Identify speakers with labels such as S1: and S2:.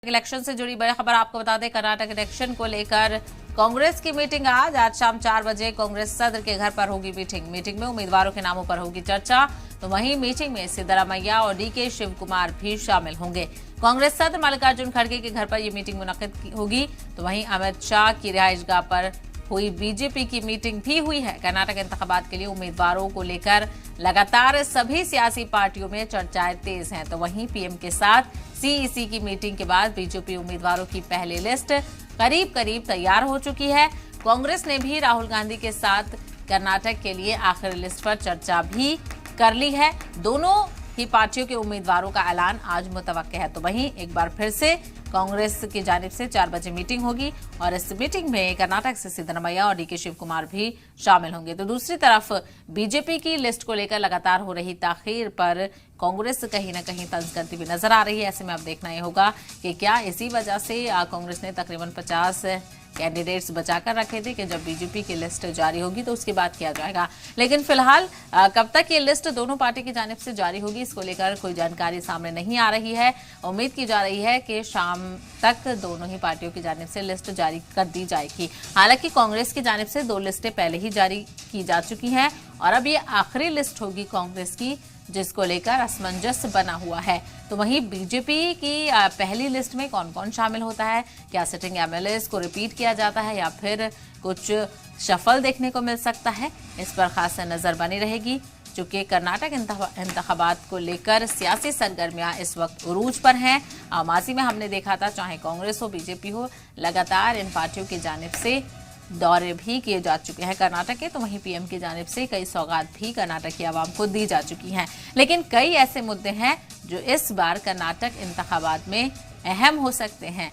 S1: Election से जुड़ी बड़ी खबर आपको बता दें। कर्नाटक इलेक्शन को लेकर कांग्रेस की मीटिंग आज शाम 4 बजे कांग्रेस सदर के घर पर होगी मीटिंग में उम्मीदवारों के नामों पर होगी चर्चा। तो वहीं मीटिंग में सिद्धरामैया और डीके शिव कुमार भी शामिल होंगे। कांग्रेस सदर मल्लिकार्जुन खड़गे के घर पर यह मीटिंग मुनक्किद होगी। तो वहीं अमित शाह की रिहाइशगाह पर हुई बीजेपी की मीटिंग भी हुई है। कर्नाटक इंतखाबात के लिए उम्मीदवारों को लेकर लगातार सभी सियासी पार्टियों में चर्चाएं तेज हैं। तो वहीं पीएम के साथ सीईसी की मीटिंग के बाद बीजेपी उम्मीदवारों की पहली लिस्ट करीब तैयार हो चुकी है। कांग्रेस ने भी राहुल गांधी के साथ कर्नाटक के लिए आखिरी लिस्ट पर चर्चा भी कर ली है। दोनों ही पार्टियों के उम्मीदवारों का ऐलान आज मुतवक्किल है। तो वहीं एक बार फिर से कांग्रेस की जानिब से 4 बजे मीटिंग होगी और इस मीटिंग में कर्नाटक से सिद्धरामैया और डीके शिव कुमार भी शामिल होंगे। तो दूसरी तरफ बीजेपी की लिस्ट को लेकर लगातार हो रही ताखीर पर कांग्रेस कहीं न कहीं तंज करती हुई नजर आ रही है। ऐसे में अब देखना यह होगा कि क्या इसी वजह से कांग्रेस ने तकरीबन 50 कैंडिडेट्स बचाकर रखे थे कि जब बीजेपी की लिस्ट जारी होगी तो उसके बाद किया जाएगा। लेकिन फिलहाल कब तक ये लिस्ट दोनों पार्टी की जानिब से जारी होगी, इसको लेकर कोई जानकारी सामने नहीं आ रही है। उम्मीद की जा रही है कि शाम तक दोनों ही पार्टियों की जानिब से लिस्ट जारी कर दी जाएगी। हालांकि कांग्रेस की जानिब से 2 लिस्टें पहले ही जारी की जा चुकी हैं और अब ये आखिरी लिस्ट होगी कांग्रेस की, जिसको लेकर असमंजस बना हुआ है। तो वहीं बीजेपी की पहली लिस्ट में कौन कौन शामिल होता है, क्या सिटिंग एमएलएस को रिपीट किया जाता है या फिर कुछ शफल देखने को मिल सकता है, इस पर खास नजर बनी रहेगी। चूंकि कर्नाटक इंतखाबात को लेकर सियासी सरगर्मियां इस वक्त उरूज पर हैं। माजी में हमने देखा था, चाहे कांग्रेस हो बीजेपी हो, लगातार इन पार्टियों की जानिब से दौरे भी किए जा चुके हैं कर्नाटक के। तो वहीं पीएम की जानिब से कई सौगात भी कर्नाटक की आवाम को दी जा चुकी हैं। लेकिन कई ऐसे मुद्दे हैं जो इस बार कर्नाटक इंतखाबात में अहम हो सकते हैं।